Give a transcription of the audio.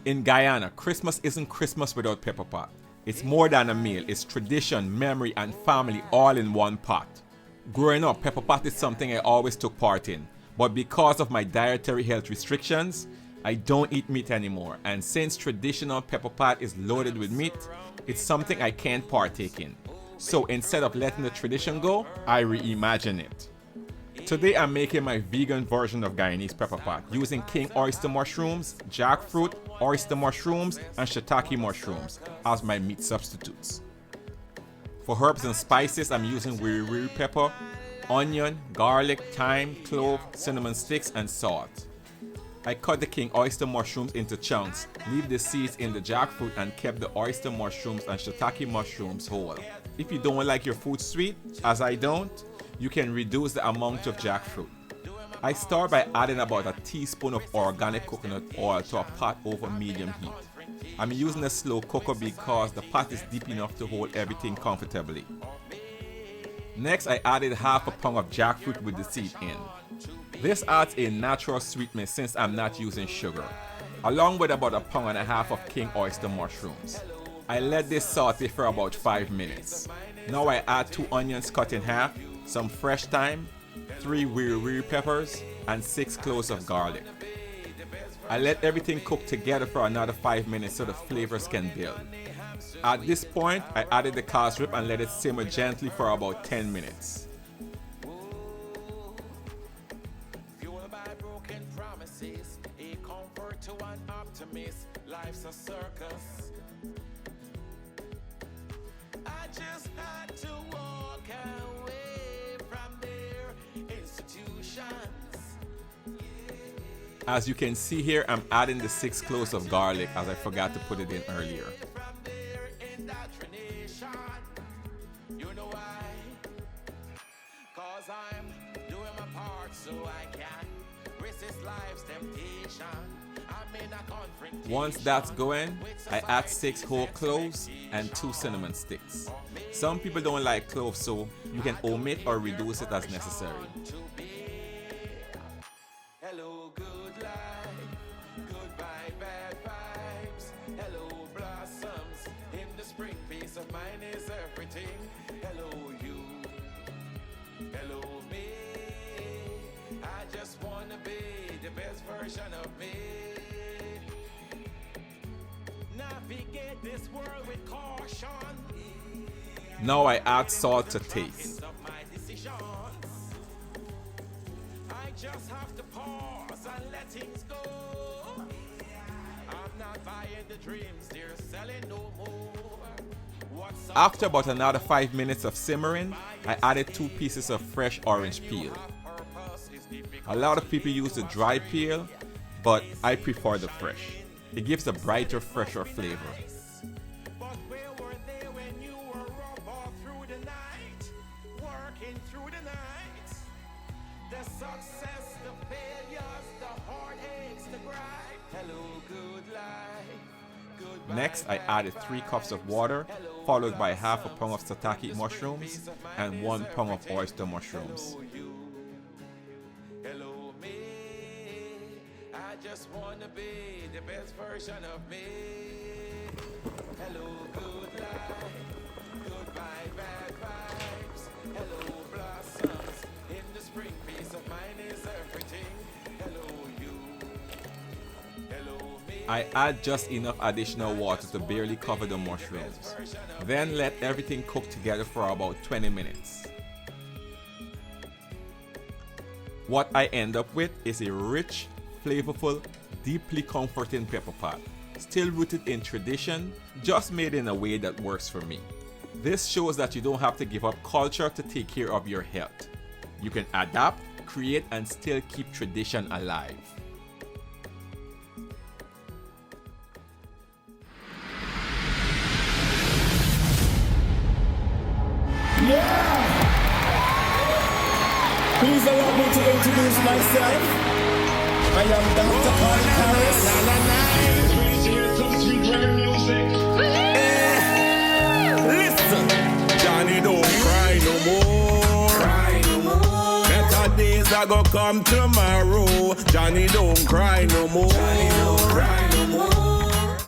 In Guyana, Christmas isn't Christmas without Pepperpot. It's more than a meal, it's tradition, memory, and family all in one pot. Growing up, Pepperpot is something I always took part in, but because of my dietary health restrictions, I don't eat meat anymore, and since traditional Pepperpot is loaded with meat, it's something I can't partake in. So instead of letting the tradition go, I reimagine it. Today I'm making my vegan version of Guyanese Pepperpot using King Oyster mushrooms, jackfruit, oyster mushrooms, and shiitake mushrooms as my meat substitutes. For herbs and spices, I'm using Wiri Wiri pepper, onion, garlic, thyme, clove, cinnamon sticks, and salt. I cut the King Oyster mushrooms into chunks, leave the seeds in the jackfruit, and kept the oyster mushrooms and shiitake mushrooms whole. If you don't like your food sweet, as I don't, you can reduce the amount of jackfruit. I start by adding about a teaspoon of organic coconut oil to a pot over medium heat. I'm using a slow cooker because the pot is deep enough to hold everything comfortably. Next, I added half a pound of jackfruit with the seed in. This adds a natural sweetness since I'm not using sugar, along with about 1.5 pounds of King Oyster mushrooms. I let this saute for about 5 minutes. Now I add 2 onions cut in half, some fresh thyme, 3 Wiri Wiri peppers, and 6 cloves of garlic. I let everything cook together for another 5 minutes so the flavors can build. At this point, I added the cassareep and let it simmer gently for about 10 minutes. Life's a circus. I just had to walk away from their institutions. As you can see here, I'm adding the 6 cloves of garlic as I forgot to put it in earlier. You know why? 'Cause I'm doing my part so I can resist life's temptation. Once that's going, I add 6 whole cloves and 2 cinnamon sticks. Some people don't like cloves, so you can omit or reduce it as necessary. Hello, good life. Goodbye, bad vibes. Hello, blossoms. In the spring, peace of mind is everything. Hello, you. Hello, me. I just wanna be the best version of me. Navigate this world with caution. Now I add salt to taste. I just have to pause and let things go. I'm not buying the dreams they're selling no more. After about another 5 minutes of simmering, I added 2 pieces of fresh orange peel. A lot of people use the dry peel, but I prefer the fresh. It gives a brighter, fresher flavor. But where were they when you were up all through the night? Working through the night. The success, the failures, the heartaches, the grind. Hello, good life. Goodbye. Next, I added 3 cups of water, followed by half a pound of shiitake mushrooms and 1 pound of oyster mushrooms. Hello, me. I just wanna be the best version of me. Hello, good life. Goodbye, bad vibes. Hello, blossoms. In the spring, peace of mind is everything. Hello, you. Hello, me. I add just enough additional water to barely cover the mushrooms. Then let everything cook together for about 20 minutes. What I end up with is a rich, flavorful, deeply comforting Pepperpot, still rooted in tradition, just made in a way that works for me. This shows that you don't have to give up culture to take care of your health. You can adapt, create, and still keep tradition alive. Yeah! Please allow me to introduce myself. I am Dr. Colin Harris. Listen, Johnny don't cry no more. Better days are gonna come tomorrow. Johnny don't cry no more.